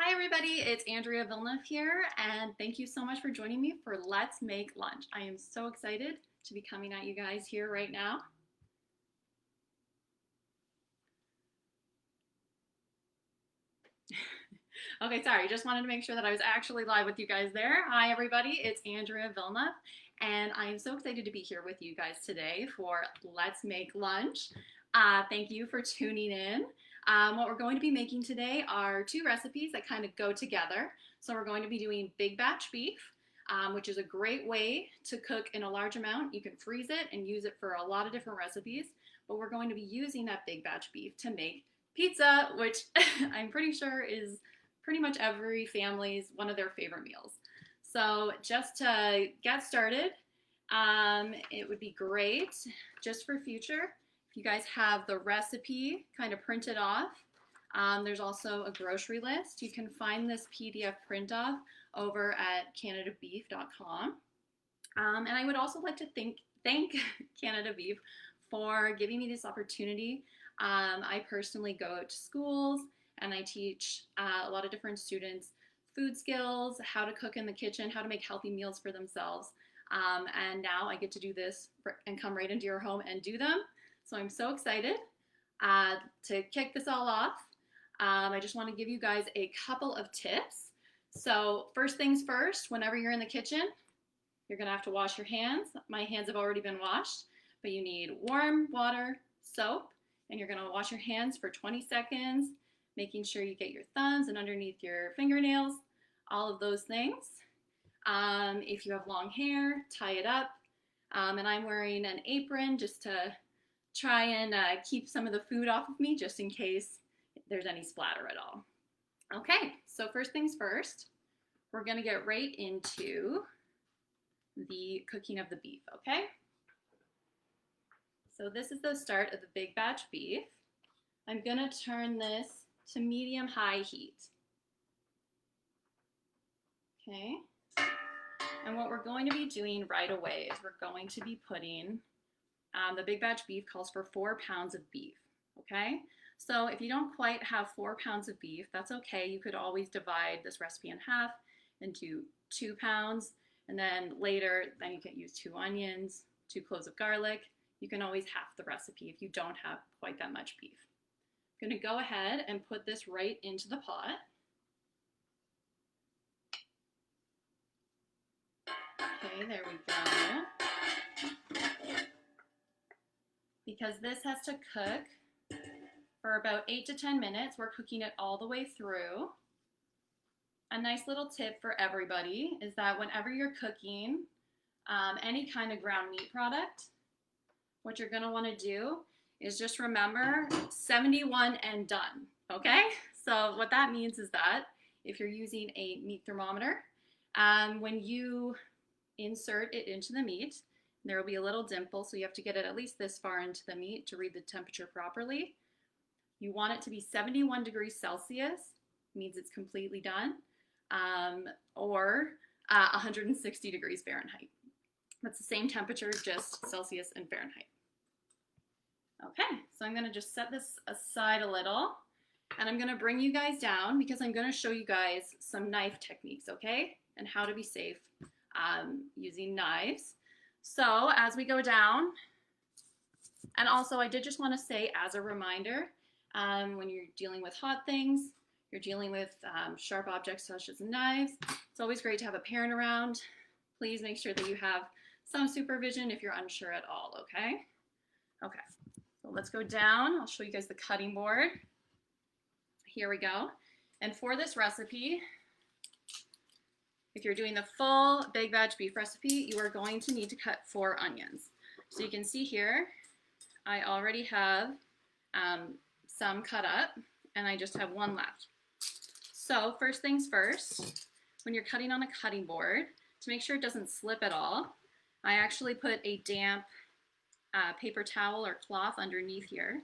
Hi everybody, it's Andrea Villneff here, and thank you so much for joining me for Let's Make Lunch. I am so excited to be coming at you guys here right now. Okay, sorry, just wanted to make sure that I was actually live with you guys there. Hi everybody, it's Andrea Villneff, and I am so excited to be here with you guys today for Let's Make Lunch. Thank you for tuning in. What we're going to be making today are two recipes that kind of go together. So we're going to be doing big batch beef, which is a great way to cook in a large amount. You can freeze it and use it for a lot of different recipes, but we're going to be using that big batch beef to make pizza, which I'm pretty sure is pretty much every family's one of their favorite meals. So just to get started, it would be great just for future if you guys have the recipe kind of printed off. There's also a grocery list. You can find this PDF print off over at canadabeef.com. And I would also like to thank Canada Beef for giving me this opportunity. I personally go to schools and I teach a lot of different students food skills, how to cook in the kitchen, how to make healthy meals for themselves. And now I get to do this and come right into your home and do them. So I'm so excited to kick this all off. I just want to give you guys a couple of tips. So first things first, whenever you're in the kitchen, you're going to have to wash your hands. My hands have already been washed, but you need warm water, soap, and you're going to wash your hands for 20 seconds, making sure you get your thumbs and underneath your fingernails, all of those things. If you have long hair, tie it up. And I'm wearing an apron just to try and keep some of the food off of me just in case there's any splatter at all. Okay, so first things first, we're going to get right into the cooking of the beef, okay? So this is the start of the big batch beef. I'm going to turn this to medium-high heat. Okay, and what we're going to be doing right away is we're going to be putting, the big batch beef calls for 4 pounds of beef, okay? So if you don't quite have 4 pounds of beef, that's okay. You could always divide this recipe in half into 2 pounds, and then later, then you can use 2 onions, 2 cloves of garlic. You can always half the recipe if you don't have quite that much beef. I'm going to go ahead and put this right into the pot. Okay, there we go. Because this has to cook for about 8 to 10 minutes. We're cooking it all the way through. A nice little tip for everybody is that whenever you're cooking any kind of ground meat product, what you're going to want to do is just remember 71 and done, okay? So what that means is that if you're using a meat thermometer, when you insert it into the meat, there will be a little dimple, so you have to get it at least this far into the meat to read the temperature properly. You want it to be 71 degrees Celsius, means it's completely done, or 160 degrees Fahrenheit. That's the same temperature, just Celsius and Fahrenheit. Okay, so I'm gonna just set this aside a little, and I'm gonna bring you guys down because I'm gonna show you guys some knife techniques, okay? And how to be safe using knives. So as we go down, and also I did just wanna say as a reminder, when you're dealing with hot things, you're dealing with sharp objects such as knives, it's always great to have a parent around. Please make sure that you have some supervision if you're unsure at all, okay? Okay, so let's go down. I'll show you guys the cutting board. Here we go. And for this recipe, if you're doing the full big batch beef recipe, you are going to need to cut 4 onions. So you can see here, I already have some cut up, and I just have 1 left. So first things first, when you're cutting on a cutting board, to make sure it doesn't slip at all, I actually put a damp paper towel or cloth underneath here.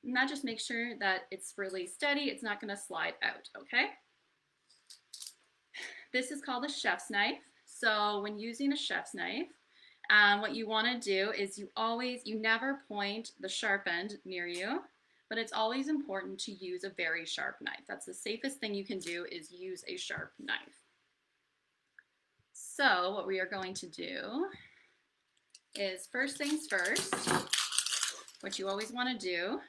And that just makes sure that it's really steady, it's not going to slide out, okay? This is called a chef's knife. So when using a chef's knife, what you want to do is you never point the sharp end near you, but it's always important to use a very sharp knife. That's the safest thing you can do, is use a sharp knife. So what we are going to do is, first things first, what you always want to do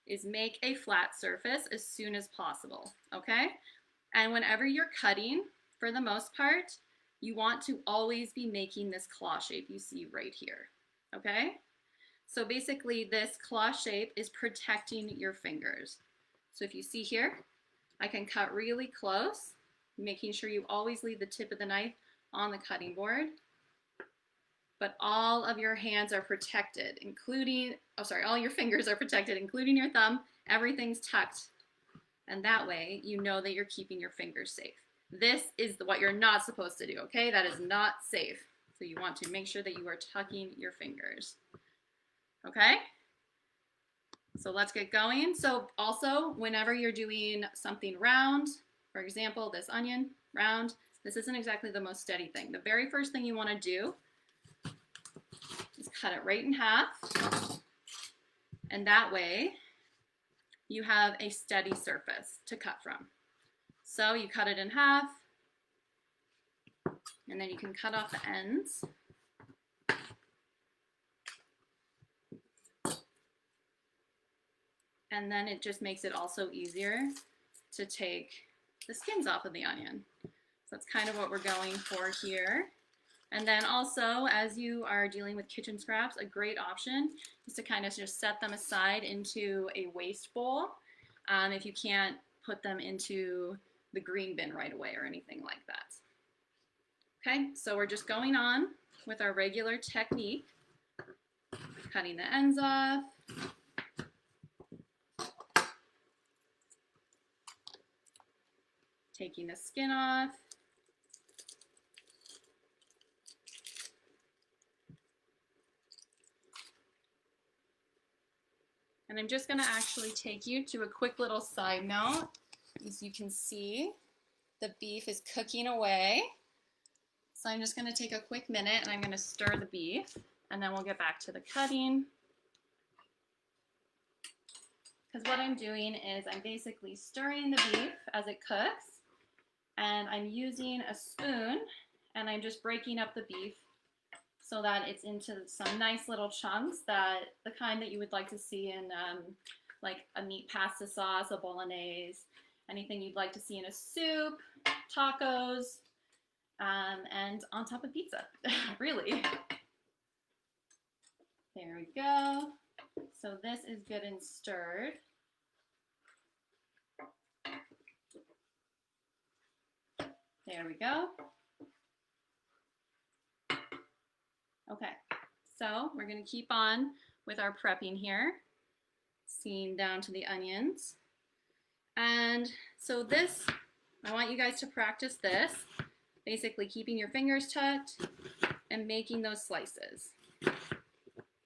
is make a flat surface as soon as possible, okay? And whenever you're cutting, for the most part, you want to always be making this claw shape you see right here, okay? So basically this claw shape is protecting your fingers. So if you see here, I can cut really close, making sure you always leave the tip of the knife on the cutting board. But all of your hands are protected, including, all your fingers are protected, including your thumb. Everything's tucked. And that way, you know that you're keeping your fingers safe. This is what you're not supposed to do, okay? That is not safe. So you want to make sure that you are tucking your fingers, okay? So let's get going. So also, whenever you're doing something round, for example, this onion, round, this isn't exactly the most steady thing. The very first thing you want to do is cut it right in half, and that way you have a steady surface to cut from. So you cut it in half, and then you can cut off the ends. And then it just makes it also easier to take the skins off of the onion. So that's kind of what we're going for here. And then also, as you are dealing with kitchen scraps, a great option is to kind of just set them aside into a waste bowl if you can't put them into the green bin right away or anything like that. Okay, so we're just going on with our regular technique, cutting the ends off, taking the skin off, and I'm just going to actually take you to a quick little side note. As you can see, the beef is cooking away. So I'm just going to take a quick minute and I'm going to stir the beef, and then we'll get back to the cutting. Because what I'm doing is I'm basically stirring the beef as it cooks, and I'm using a spoon and I'm just breaking up the beef so that it's into some nice little chunks, that the kind that you would like to see in like a meat pasta sauce, a bolognese, anything you'd like to see in a soup, tacos, and on top of pizza, really. There we go. So this is good and stirred. There we go. Okay, so we're going to keep on with our prepping here, seeing down to the onions. And so this, I want you guys to practice this, basically keeping your fingers tucked and making those slices,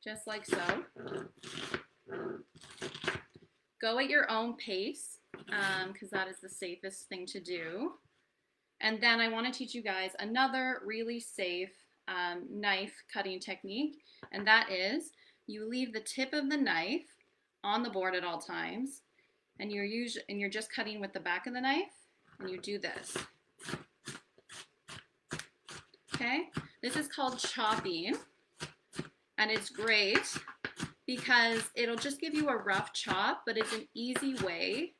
just like so. Go at your own pace, because that is the safest thing to do. And then I want to teach you guys another really safe knife cutting technique, and that is you leave the tip of the knife on the board at all times, and you're just cutting with the back of the knife, and you do this. Okay, this is called chopping, and it's great because it'll just give you a rough chop, but it's an easy way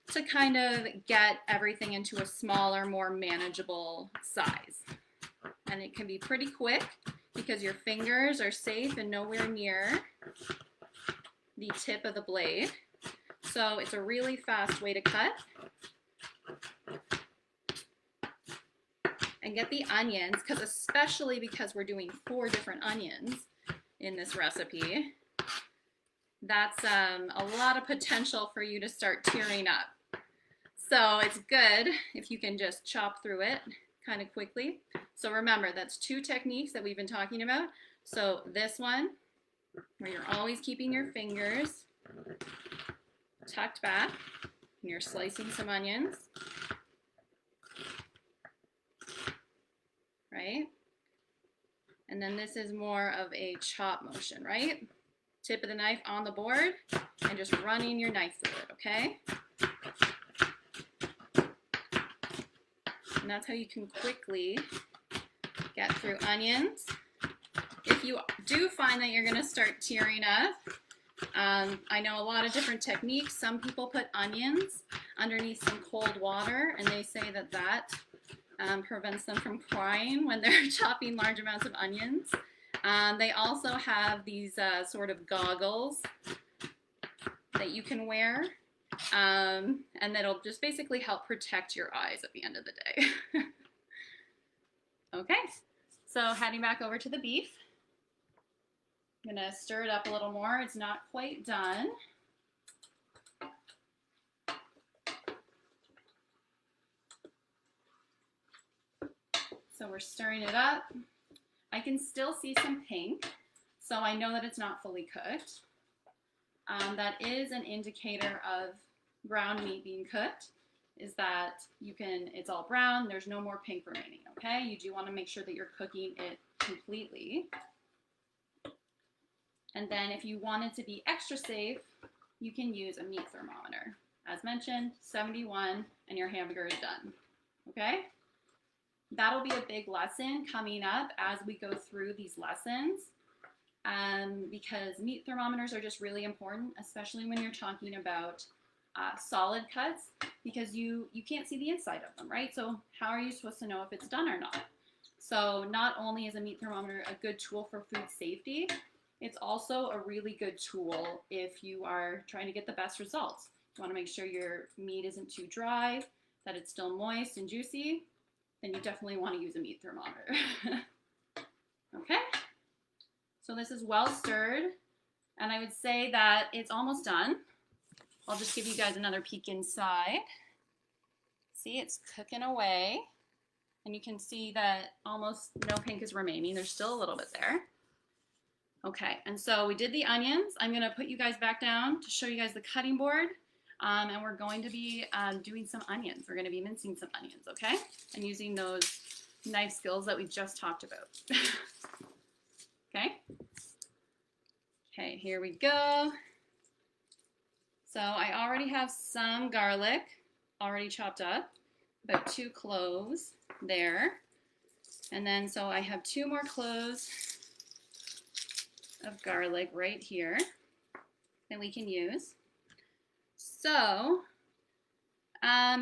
to kind of get everything into a smaller, more manageable size. And it can be pretty quick because your fingers are safe and nowhere near the tip of the blade. So it's a really fast way to cut. And get the onions, especially because we're doing 4 different onions in this recipe, that's a lot of potential for you to start tearing up. So it's good if you can just chop through it kind of quickly. So remember, that's 2 techniques that we've been talking about. So this one, where you're always keeping your fingers tucked back and you're slicing some onions, right? And then this is more of a chop motion, right? tip of the knife on the board and just running your knife through it, okay? And that's how you can quickly get through onions. If you do find that you're gonna start tearing up, I know a lot of different techniques. Some people put onions underneath some cold water, and they say that that prevents them from crying when they're chopping large amounts of onions. They also have these sort of goggles that you can wear, and that'll just basically help protect your eyes at the end of the day. Okay, so heading back over to the beef. I'm gonna stir it up a little more. It's not quite done. So we're stirring it up. I can still see some pink, so I know that it's not fully cooked. That is an indicator of ground meat being cooked, is that it's all brown, there's no more pink remaining, okay? You do want to make sure that you're cooking it completely. And then if you want it to be extra safe, you can use a meat thermometer. As mentioned, 71, and your hamburger is done, okay? That'll be a big lesson coming up as we go through these lessons, because meat thermometers are just really important, especially when you're talking about solid cuts, because you can't see the inside of them, right? So how are you supposed to know if it's done or not? So not only is a meat thermometer a good tool for food safety, it's also a really good tool if you are trying to get the best results. You want to make sure your meat isn't too dry, that it's still moist and juicy, then you definitely want to use a meat thermometer. Okay, so this is well stirred, and I would say that it's almost done. I'll just give you guys another peek inside. See, it's cooking away, and you can see that almost no pink is remaining. There's still a little bit there. Okay, and so we did the onions. I'm gonna put you guys back down to show you guys the cutting board, and we're going to be doing some onions. We're gonna be mincing some onions, okay? And using those knife skills that we just talked about. Okay? Okay, here we go. So I already have some garlic already chopped up, about 2 cloves there. And then so I have 2 more cloves of garlic right here that we can use. So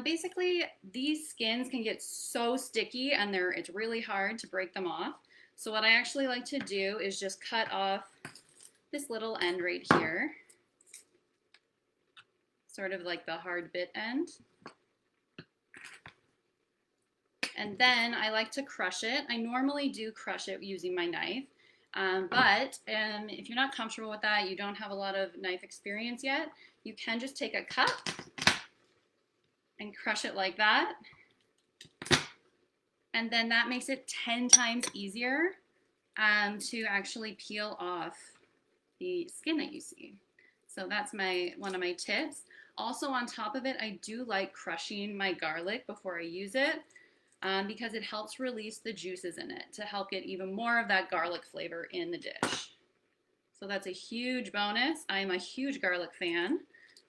basically these skins can get so sticky and it's really hard to break them off. So what I actually like to do is just cut off this little end right here, sort of like the hard bit end. And then I like to crush it. I normally do crush it using my knife. But if you're not comfortable with that, you don't have a lot of knife experience yet, you can just take a cup and crush it like that. And then that makes it 10 times easier to actually peel off the skin that you see. So that's one of my tips. Also on top of it, I do like crushing my garlic before I use it. Because it helps release the juices in it to help get even more of that garlic flavor in the dish. So that's a huge bonus. I'm a huge garlic fan.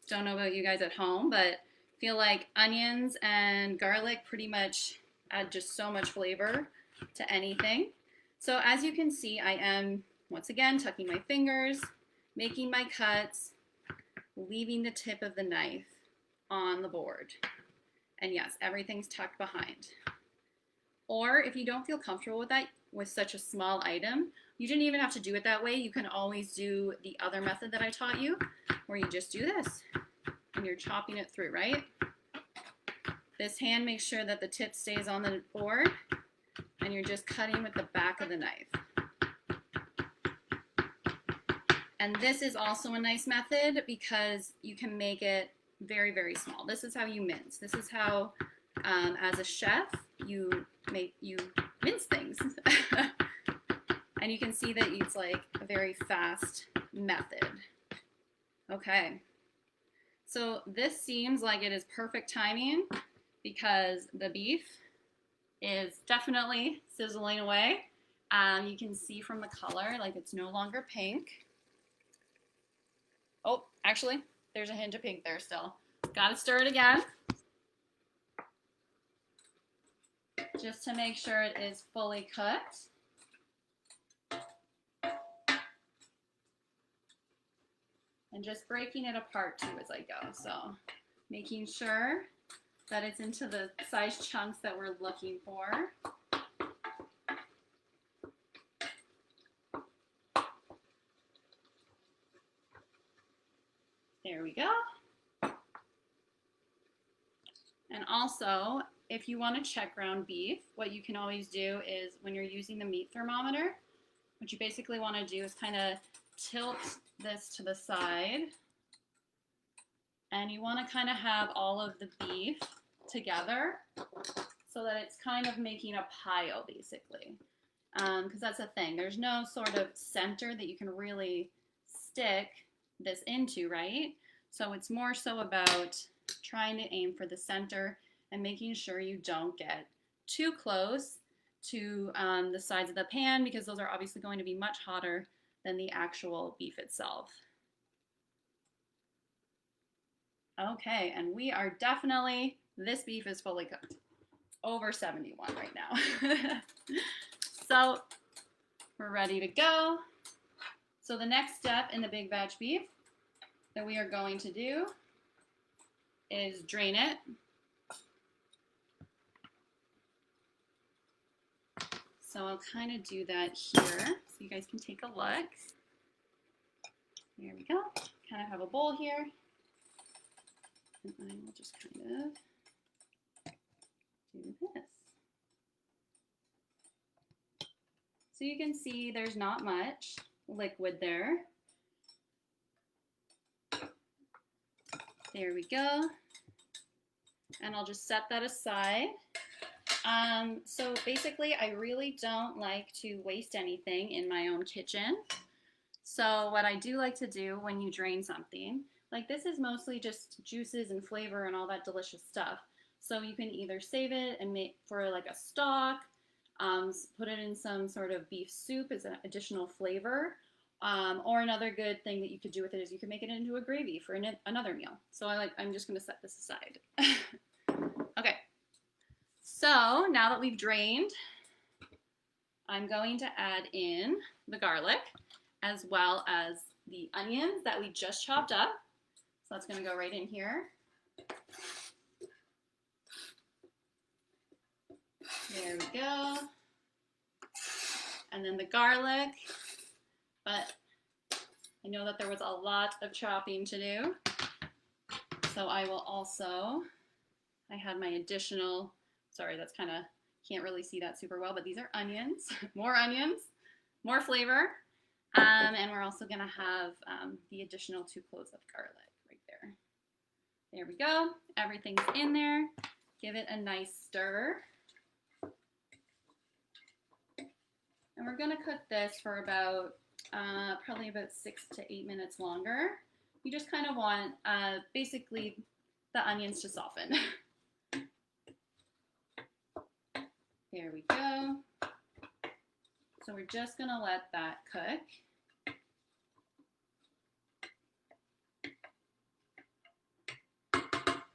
Don't know about you guys at home, but feel like onions and garlic pretty much add just so much flavor to anything. So as you can see, I am, once again, tucking my fingers, making my cuts, leaving the tip of the knife on the board. And yes, everything's tucked behind. Or if you don't feel comfortable with that, with such a small item, you didn't even have to do it that way. You can always do the other method that I taught you, where you just do this and you're chopping it through, right? This hand makes sure that the tip stays on the board and you're just cutting with the back of the knife. And this is also a nice method because you can make it very, very small. This is how you mince. This is how, as a chef, you mince things. And you can see that it's like a very fast method. Okay. So this seems like it is perfect timing because the beef is definitely sizzling away. You can see from the color, like it's no longer pink. Oh, actually, there's a hint of pink there still. Gotta stir it again. Just to make sure it is fully cooked. And just breaking it apart too as I go. So making sure that it's into the size chunks that we're looking for. There we go. And also, if you want to check ground beef, what you can always do is when you're using the meat thermometer, what you basically want to do is kind of tilt this to the side. And you want to kind of have all of the beef together so that it's kind of making a pile, basically. Because that's the thing. There's no sort of center that you can really stick this into, right? So it's more so about trying to aim for the center and making sure you don't get too close to the sides of the pan, because those are obviously going to be much hotter than the actual beef itself. Okay, and we are definitely, this beef is fully cooked. Over 71 right now. So we're ready to go. So the next step in the big batch beef that we are going to do is drain it. So I'll kind of do that here so you guys can take a look. There we go. Kind of have a bowl here. And I will just kind of do this. So you can see there's not much liquid there. There we go. And I'll just set that aside. So basically, I really don't like to waste anything in my own kitchen. So what I do like to do when you drain something, like this is mostly just juices and flavor and all that delicious stuff. So you can either save it and make for like a stock, put it in some sort of beef soup as an additional flavor, or another good thing that you could do with it is you can make it into a gravy for another meal. So I'm just going to set this aside. Okay, so now that we've drained, I'm going to add in the garlic as well as the onions that we just chopped up. So that's going to go right in here. There we go. And then the garlic, but I know that there was a lot of chopping to do. So I will also, I had my additional, sorry, that's kind of, can't really see that super well, but these are onions, more flavor. And we're also going to have the additional 2 cloves of garlic right there. There we go. Everything's in there. Give it a nice stir. And we're going to cook this for about, probably about 6 to 8 minutes longer. You just kind of want, basically, the onions to soften. There we go. So we're just going to let that cook.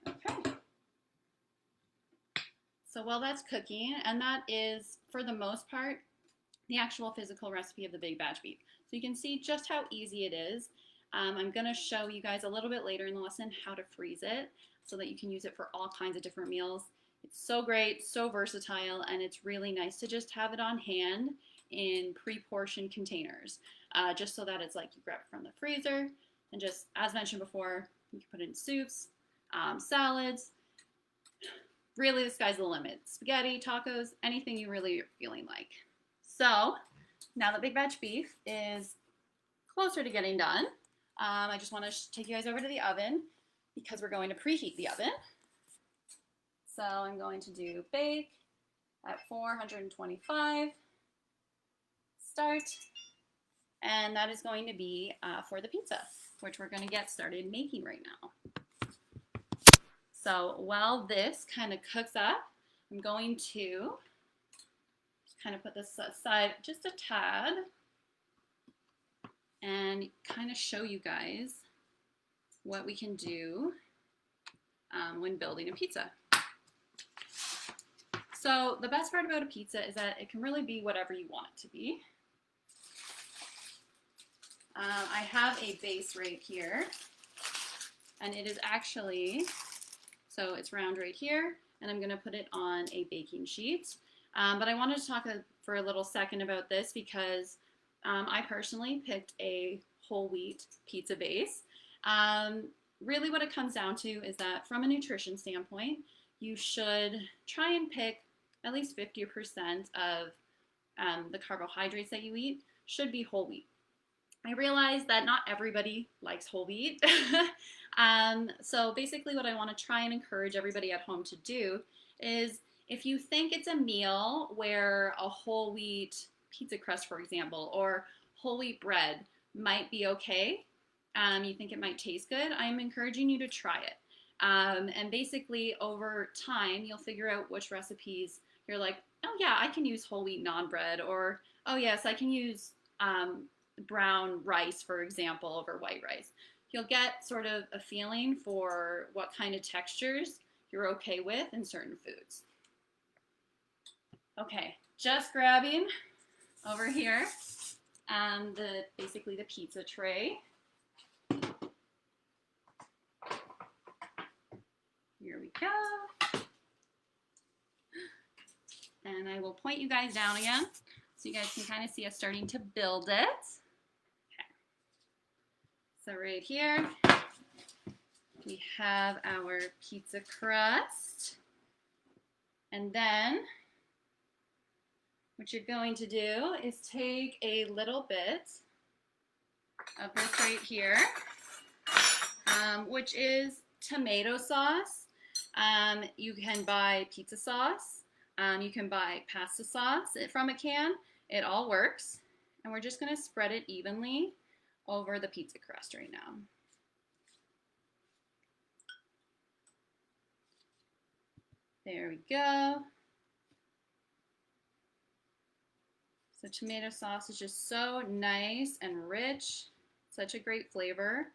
Okay. So while that's cooking, and that is, for the most part, the actual physical recipe of the big batch beef. So you can see just how easy it is. I'm going to show you guys a little bit later in the lesson how to freeze it so that you can use it for all kinds of different meals. It's so great, so versatile, and it's really nice to just have it on hand in pre-portioned containers, just so that it's like you grab it from the freezer, and just, as mentioned before, you can put it in soups, salads. Really, the sky's the limit. Spaghetti, tacos, anything you really are feeling like. So now that big batch beef is closer to getting done, I just want to take you guys over to the oven because we're going to preheat the oven. So I'm going to do bake at 425, start, and that is going to be for the pizza, which we're going to get started making right now. So while this kind of cooks up, I'm going to kind of put this aside just a tad and kind of show you guys what we can do when building a pizza. So the best part about a pizza is that it can really be whatever you want it to be. I have a base right here, and it is actually, so it's round right here, and I'm going to put it on a baking sheet. But I wanted to talk for a little second about this because I personally picked a whole wheat pizza base. Really what it comes down to is that from a nutrition standpoint, you should try and pick at least 50% of the carbohydrates that you eat should be whole wheat. I realize that not everybody likes whole wheat. So basically what I want to try and encourage everybody at home to do is if you think it's a meal where a whole wheat pizza crust, for example, or whole wheat bread might be okay, you think it might taste good, I'm encouraging you to try it. And basically over time, you'll figure out which recipes you're like, oh yeah, I can use whole wheat naan bread, or oh yes, I can use brown rice, for example, over white rice. You'll get sort of a feeling for what kind of textures you're okay with in certain foods. Okay, just grabbing over here basically the pizza tray. Here we go. And I will point you guys down again so you guys can kind of see us starting to build it. Okay. So right here, we have our pizza crust. And then what you're going to do is take a little bit of this right here, which is tomato sauce. You can buy pizza sauce. You can buy pasta sauce from a can. It all works. And we're just going to spread it evenly over the pizza crust right now. There we go. So tomato sauce is just so nice and rich. Such a great flavor.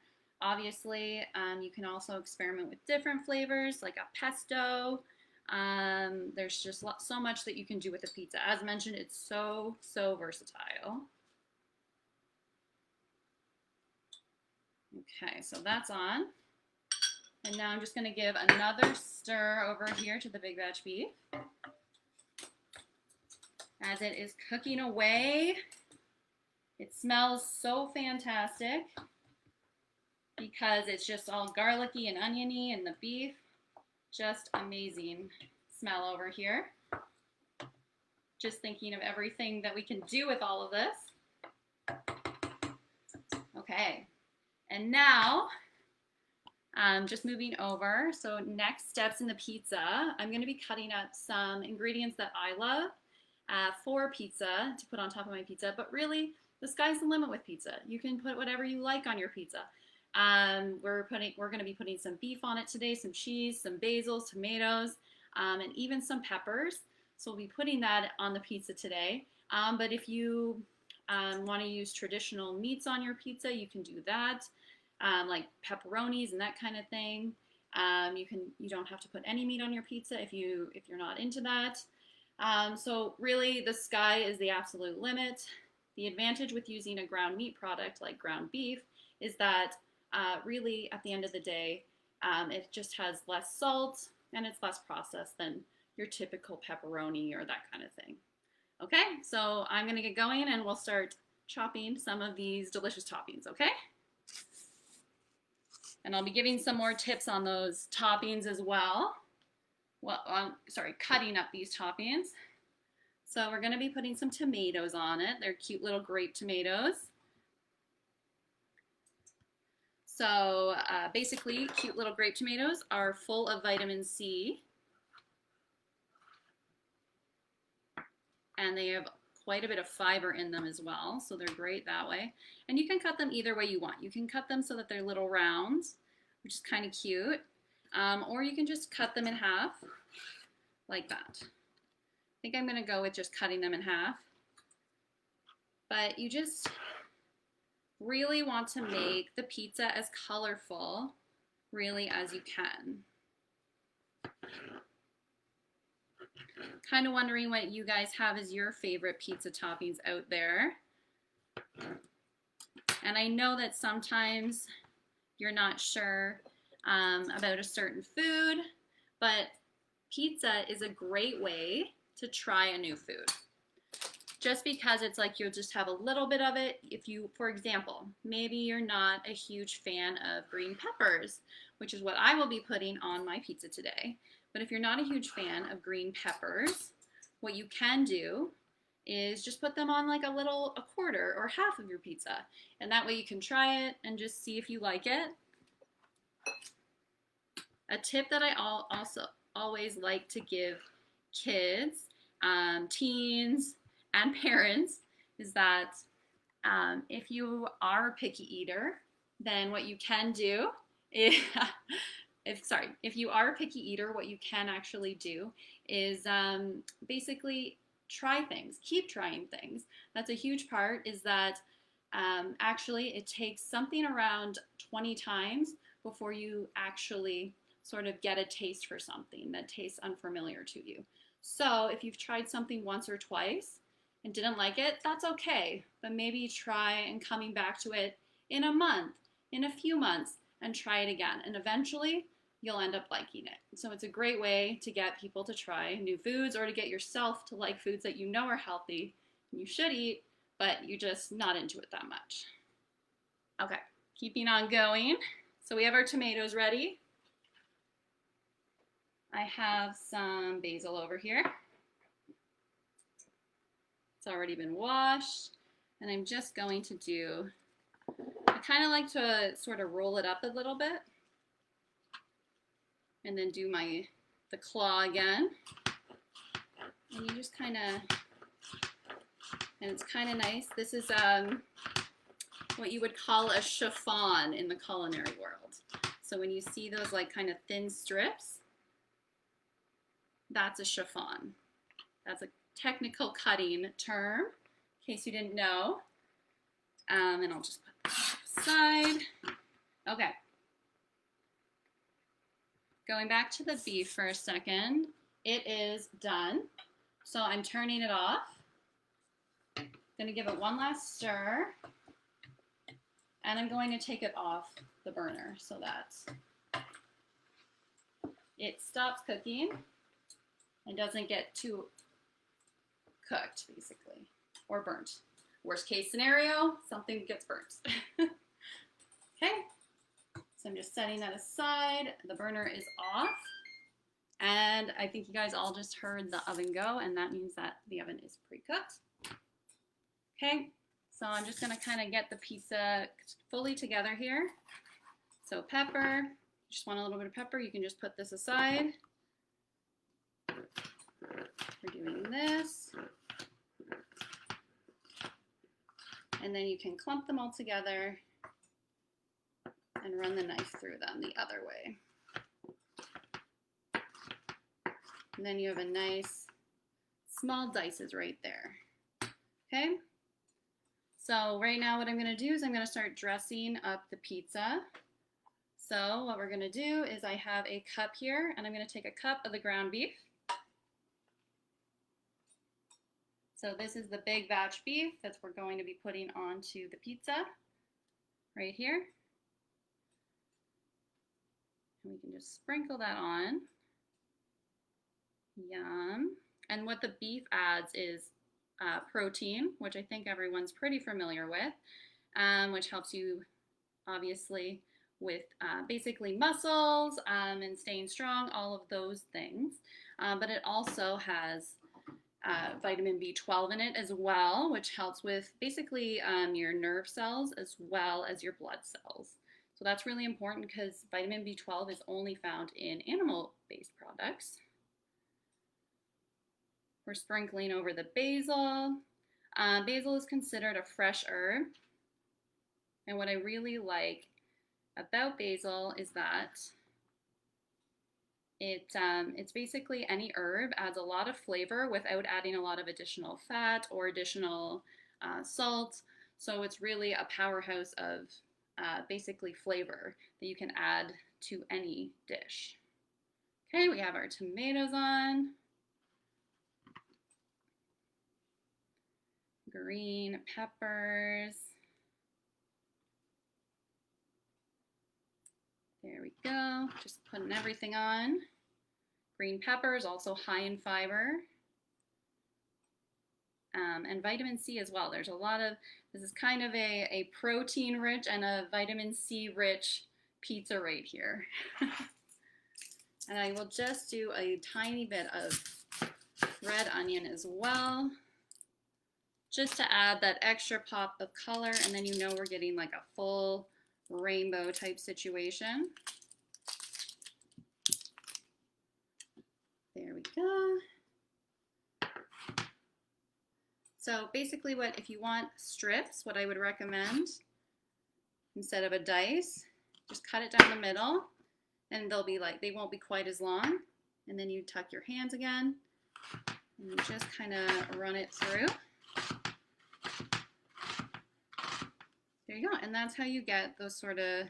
Obviously, you can also experiment with different flavors like a pesto. There's just so much that you can do with a pizza. As mentioned, it's so versatile. Okay, so that's on. And now I'm just going to give another stir over here to the big batch beef. As it is cooking away, it smells so fantastic because it's just all garlicky and oniony, and the beef, just amazing smell over here. Just thinking of everything that we can do with all of this. Okay, and now just moving over. So next steps in the pizza, I'm going to be cutting up some ingredients that I love for pizza to put on top of my pizza. But really, the sky's the limit with pizza. You can put whatever you like on your pizza. We're going to be putting some beef on it today, some cheese, some basil, tomatoes, and even some peppers. So we'll be putting that on the pizza today. But if you want to use traditional meats on your pizza, you can do that, like pepperonis and that kind of thing. You don't have to put any meat on your pizza if you're not into that. So really, the sky is the absolute limit. The advantage with using a ground meat product like ground beef is that really, at the end of the day, it just has less salt and it's less processed than your typical pepperoni or that kind of thing. Okay, so I'm going to get going and we'll start chopping some of these delicious toppings, okay? And I'll be giving some more tips on those toppings as well. Cutting up these toppings. So we're going to be putting some tomatoes on it. They're cute little grape tomatoes. So basically, cute little grape tomatoes are full of vitamin C. And they have quite a bit of fiber in them as well, so they're great that way. And you can cut them either way you want. You can cut them so that they're little rounds, which is kind of cute. Or you can just cut them in half, like that. I think I'm going to go with just cutting them in half. But you just really want to make the pizza as colorful really as you can. Kind of wondering what you guys have as your favorite pizza toppings out there. And I know that sometimes you're not sure about a certain food, but pizza is a great way to try a new food. Just because it's like you'll just have a little bit of it. If you, for example, maybe you're not a huge fan of green peppers, which is what I will be putting on my pizza today. But if you're not a huge fan of green peppers, what you can do is just put them on like a quarter or half of your pizza. And that way you can try it and just see if you like it. A tip that I also always like to give kids, teens, and parents is that if you are a picky eater, then what you can do is, if you are a picky eater, what you can actually do is basically try things, keep trying things. That's a huge part, is that actually it takes something around 20 times before you actually sort of get a taste for something that tastes unfamiliar to you. So if you've tried something once or twice and didn't like it, that's okay. But maybe try and coming back to it in a month, in a few months, and try it again. And eventually, you'll end up liking it. So it's a great way to get people to try new foods, or to get yourself to like foods that you know are healthy and you should eat, but you're just not into it that much. Okay, keeping on going. So we have our tomatoes ready. I have some basil over here. It's already been washed, and I'm just going to do, I kind of like to sort of roll it up a little bit and then do the claw again. And you just kind of, and it's kind of nice. This is what you would call a chiffon in the culinary world. So when you see those like kind of thin strips, that's a chiffon. That's a technical cutting term, in case you didn't know. And I'll just put that aside. Okay. Going back to the beef for a second, it is done. So I'm turning it off. Gonna give it one last stir. And I'm going to take it off the burner so that it stops cooking and doesn't get too cooked, basically, or burnt. Worst case scenario, something gets burnt. Okay, so I'm just setting that aside. The burner is off. And I think you guys all just heard the oven go, and that means that the oven is pre-cooked. Okay, so I'm just gonna kind of get the pizza fully together here. So pepper, just want a little bit of pepper, you can just put this aside. We're doing this. And then you can clump them all together and run the knife through them the other way. And then you have a nice small dices right there. Okay? So right now what I'm going to do is I'm going to start dressing up the pizza. So what we're going to do is I have a cup here, and I'm going to take a cup of the ground beef. So this is the big batch beef that we're going to be putting onto the pizza right here. And we can just sprinkle that on. Yum. And what the beef adds is protein, which I think everyone's pretty familiar with, which helps you obviously with basically muscles and staying strong, all of those things. But it also has vitamin B12 in it as well, which helps with basically your nerve cells as well as your blood cells. So that's really important because vitamin B12 is only found in animal-based products. We're sprinkling over the basil. Basil is considered a fresh herb. And what I really like about basil is that it's basically any herb, adds a lot of flavor without adding a lot of additional fat or additional salt. So it's really a powerhouse of basically flavor that you can add to any dish. Okay, we have our tomatoes on. Green peppers. There we go, just putting everything on. Green peppers, also high in fiber. And vitamin C as well. There's a lot of, this is kind of a protein rich and a vitamin C rich pizza right here. And I will just do a tiny bit of red onion as well, just to add that extra pop of color, and then you know we're getting like a full rainbow type situation. There we go. So basically if you want strips, what I would recommend, instead of a dice, just cut it down the middle, and they'll be like, they won't be quite as long. And then you tuck your hands again, and you just kind of run it through. There you go, and that's how you get those sort of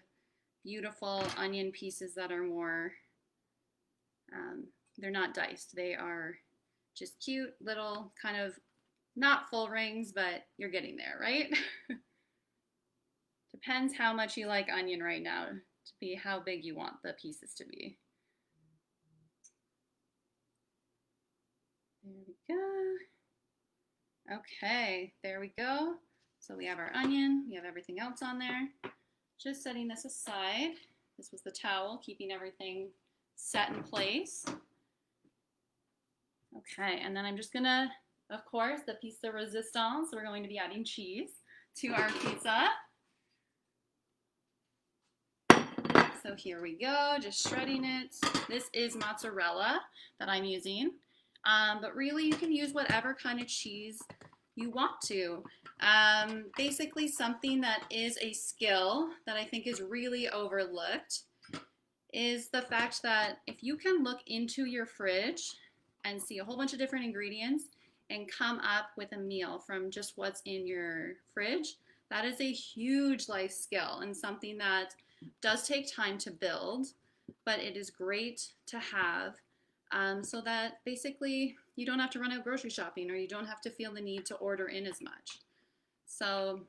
beautiful onion pieces that are more, they're not diced, they are just cute little kind of, not full rings, but you're getting there, right? Depends how much you like onion right now to be how big you want the pieces to be. There we go. Okay, there we go. So we have our onion, we have everything else on there. Just setting this aside. This was the towel, keeping everything set in place. Okay, and then I'm just gonna, of course, the piece de resistance, we're going to be adding cheese to our pizza. So here we go, just shredding it. This is mozzarella that I'm using, but really you can use whatever kind of cheese you want to. Basically something that is a skill that I think is really overlooked is the fact that if you can look into your fridge and see a whole bunch of different ingredients and come up with a meal from just what's in your fridge, that is a huge life skill and something that does take time to build, but it is great to have, so that basically you don't have to run out grocery shopping, or you don't have to feel the need to order in as much. So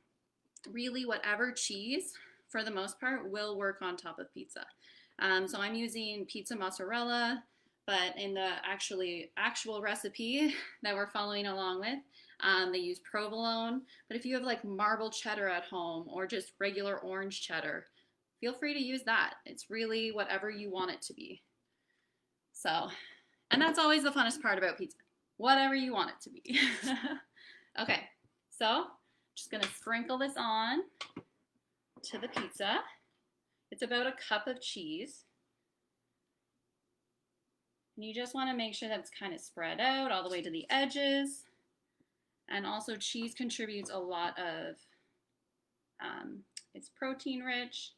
really whatever cheese, for the most part, will work on top of pizza. So I'm using pizza mozzarella, but in the actual recipe that we're following along with, they use provolone. But if you have like marble cheddar at home or just regular orange cheddar, feel free to use that. It's really whatever you want it to be. So, and that's always the funnest part about pizza, whatever you want it to be. Okay, so just gonna sprinkle this on to the pizza. It's about a cup of cheese. And you just want to make sure that it's kind of spread out all the way to the edges. And also cheese contributes a lot of, it's protein rich.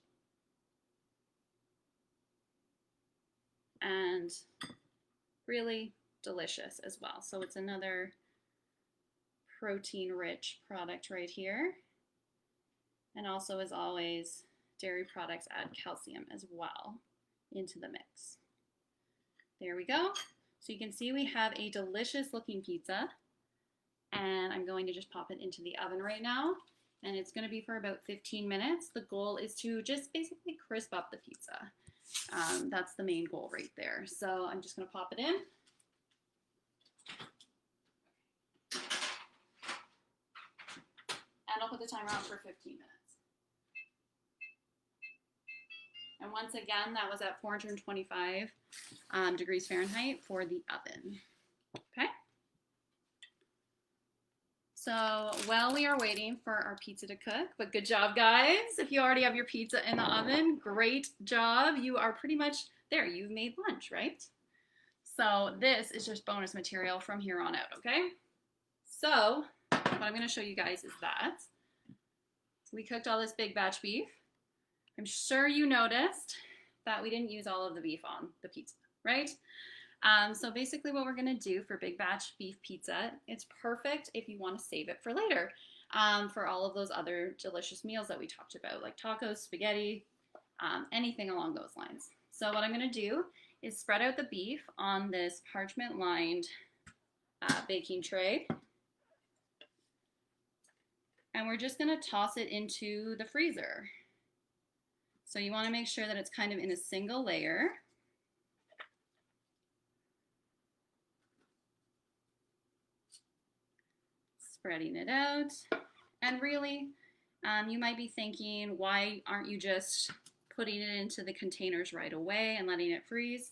And really delicious as well. So it's another protein rich product right here. And also, as always, dairy products add calcium as well into the mix. There we go. So you can see we have a delicious looking pizza, and I'm going to just pop it into the oven right now, and it's going to be for about 15 minutes. The goal is to just basically crisp up the pizza. That's the main goal right there. So I'm just going to pop it in. And I'll put the timer on for 15 minutes. And once again, that was at 425 degrees Fahrenheit for the oven. Okay. So while we are waiting for our pizza to cook, but good job, guys. If you already have your pizza in the oven, great job. You are pretty much there. You've made lunch, right? So this is just bonus material from here on out, okay? So what I'm going to show you guys is that we cooked all this big batch beef. I'm sure you noticed that we didn't use all of the beef on the pizza, right? So basically what we're gonna do for big batch beef pizza, it's perfect if you want to save it for later. for all of those other delicious meals that we talked about, like tacos, spaghetti, anything along those lines. So what I'm going to do is spread out the beef on this parchment lined baking tray. And we're just going to toss it into the freezer. So you want to make sure that it's kind of in a single layer. Spreading it out. And really, you might be thinking, why aren't you just putting it into the containers right away and letting it freeze?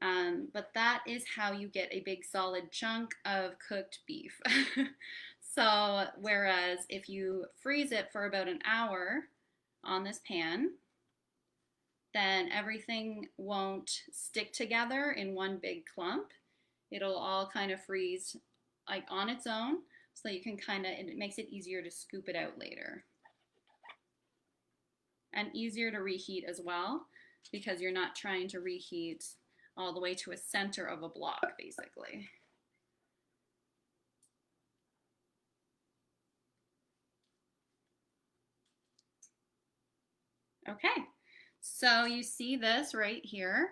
But that is how you get a big solid chunk of cooked beef. So whereas if you freeze it for about an hour on this pan, then everything won't stick together in one big clump. It'll all kind of freeze like on its own, so you can it makes it easier to scoop it out later. And easier to reheat as well, because you're not trying to reheat all the way to a center of a block, basically. Okay, so you see this right here.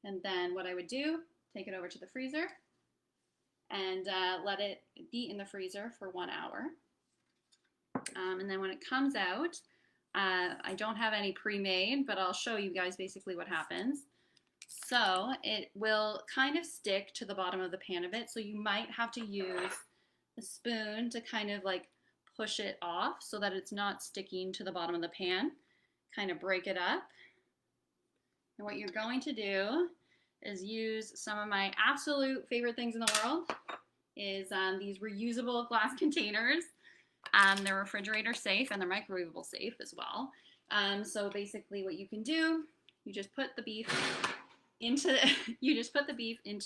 And then what I would do, take it over to the freezer and let it be in the freezer for 1 hour. And then when it comes out, I don't have any pre-made, but I'll show you guys basically what happens. So it will kind of stick to the bottom of the pan a bit, so you might have to use a spoon to kind of like push it off so that it's not sticking to the bottom of the pan. Kind of break it up. And what you're going to do is use some of my absolute favorite things in the world is these reusable glass containers. They're refrigerator safe and they're microwavable safe as well. So basically what you can do, you just put the beef into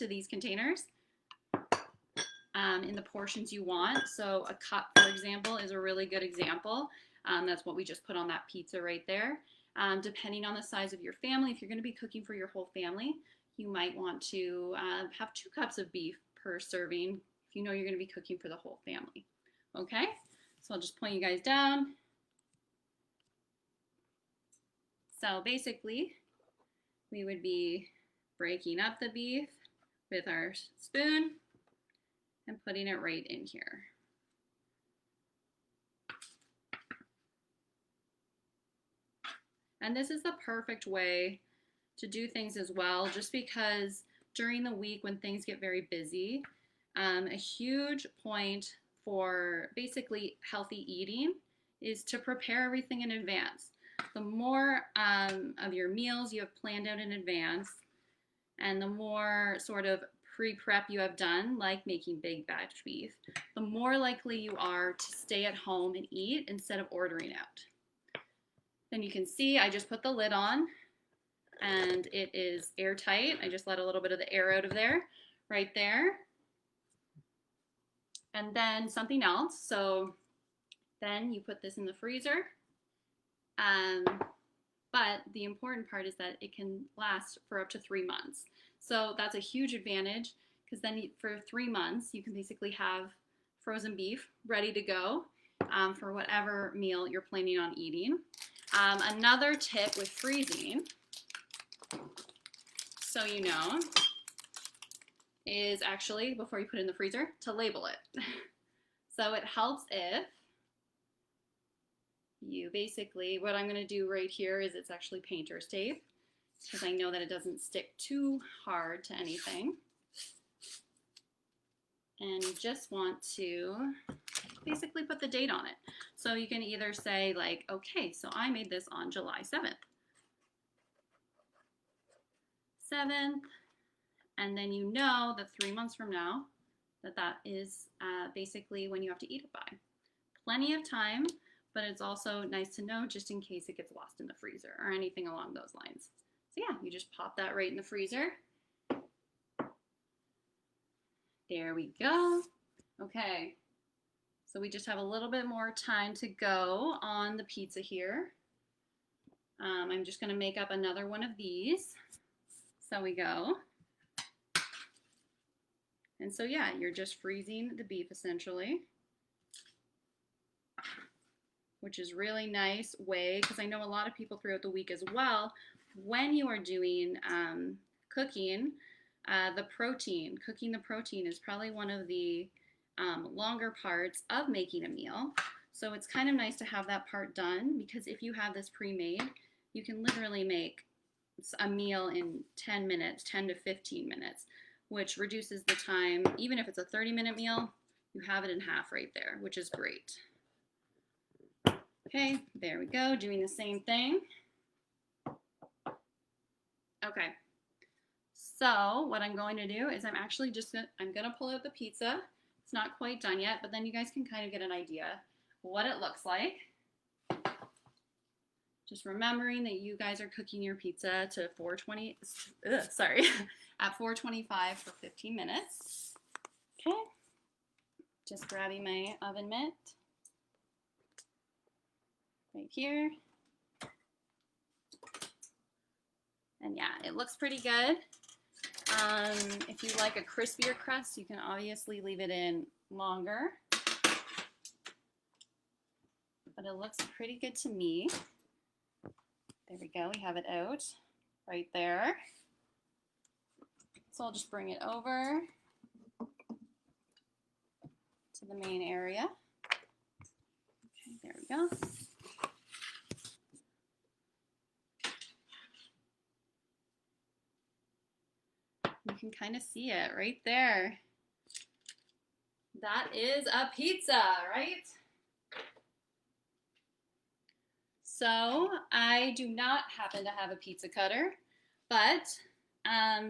these containers in the portions you want. So a cup, for example, is a really good example. That's what we just put on that pizza right there. Depending on the size of your family, if you're going to be cooking for your whole family, you might want to have 2 cups of beef per serving if you know you're going to be cooking for the whole family. Okay, so I'll just point you guys down. So basically, we would be breaking up the beef with our spoon and putting it right in here. And this is the perfect way to do things as well, just because during the week when things get very busy, a huge point for basically healthy eating is to prepare everything in advance. The more of your meals you have planned out in advance, and the more sort of pre-prep you have done, like making big batch beef, the more likely you are to stay at home and eat instead of ordering out. Then you can see I just put the lid on and it is airtight. I just let a little bit of the air out of there, right there. And then something else, so then you put this in the freezer. But the important part is that it can last for up to 3 months. So that's a huge advantage, because then for 3 months you can basically have frozen beef ready to go for whatever meal you're planning on eating. Another tip with freezing, so you know, is actually, before you put it in the freezer, to label it. So it helps if you basically, what I'm going to do right here is it's actually painter's tape, because I know that it doesn't stick too hard to anything. And you just want to basically put the date on it. So you can either say like, okay, so I made this on July 7th. And then you know that 3 months from now, that is basically when you have to eat it by. Plenty of time, but it's also nice to know just in case it gets lost in the freezer or anything along those lines. So yeah, you just pop that right in the freezer. There we go. Okay, so we just have a little bit more time to go on the pizza here. I'm just going to make up another one of these. So we go. And so yeah, you're just freezing the beef essentially, which is really nice way, because I know a lot of people throughout the week as well, when you are doing cooking the protein is probably one of the longer parts of making a meal. So it's kind of nice to have that part done, because if you have this pre-made, you can literally make a meal in 10 minutes, 10 to 15 minutes, which reduces the time. Even if it's a 30-minute meal, you have it in half right there, which is great. Okay, there we go, doing the same thing. Okay, so what I'm going to do is I'm gonna pull out the pizza. It's not quite done yet, but then you guys can kind of get an idea what it looks like. Just remembering that you guys are cooking your pizza to at 425 for 15 minutes. Okay, just grabbing my oven mitt right here. And yeah, it looks pretty good. If you like a crispier crust, you can obviously leave it in longer. But it looks pretty good to me. There we go, we have it out right there. So I'll just bring it over to the main area. Okay, there we go. You can kind of see it right there. That is a pizza, right? So I do not happen to have a pizza cutter, but I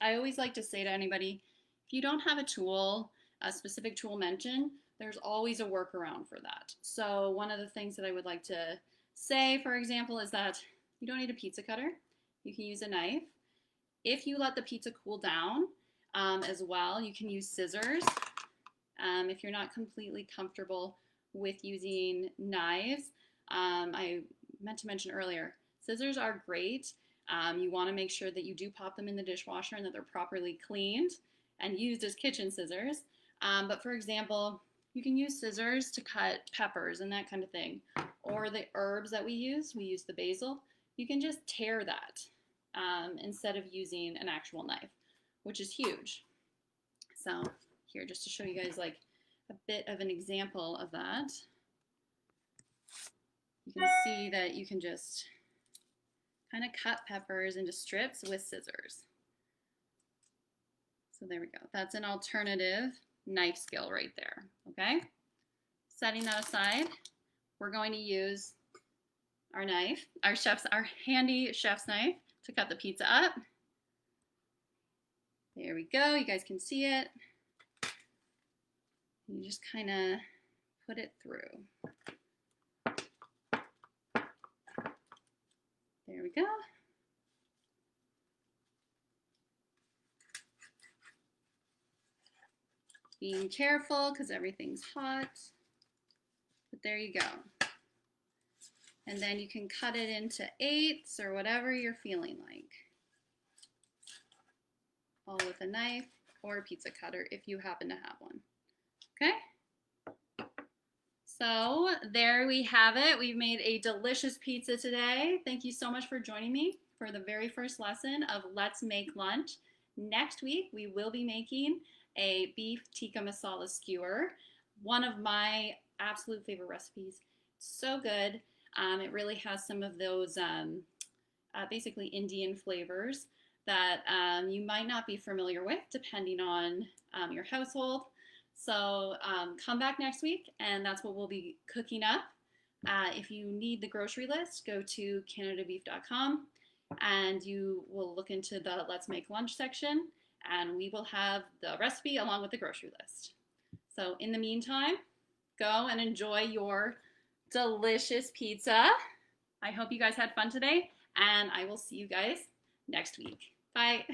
always like to say to anybody, if you don't have a tool, a specific tool mentioned, there's always a workaround for that. So one of the things that I would like to say, for example, is that you don't need a pizza cutter. You can use a knife. If you let the pizza cool down as well, you can use scissors. If you're not completely comfortable with using knives, I meant to mention earlier, scissors are great. You want to make sure that you do pop them in the dishwasher and that they're properly cleaned and used as kitchen scissors. But for example, you can use scissors to cut peppers and that kind of thing. Or the herbs that we use the basil. You can just tear that instead of using an actual knife, which is huge. So here, just to show you guys like a bit of an example of that. You can see that you can just kind of cut peppers into strips with scissors. So there we go. That's an alternative knife skill right there, okay? Setting that aside, we're going to use our knife, our handy chef's knife to cut the pizza up. There we go, you guys can see it. You just kind of put it through. There we go. Being careful because everything's hot, but there you go. And then you can cut it into eighths or whatever you're feeling like. All with a knife or a pizza cutter if you happen to have one. Okay? So there we have it. We've made a delicious pizza today. Thank you so much for joining me for the very first lesson of Let's Make Lunch. Next week, we will be making a beef tikka masala skewer, one of my absolute favorite recipes. So good. It really has some of those basically Indian flavors that you might not be familiar with depending on your household. So come back next week and that's what we'll be cooking up. If you need the grocery list, go to canadabeef.com and you will look into the Let's Make Lunch section and we will have the recipe along with the grocery list. So in the meantime, go and enjoy your delicious pizza. I hope you guys had fun today and I will see you guys next week. Bye.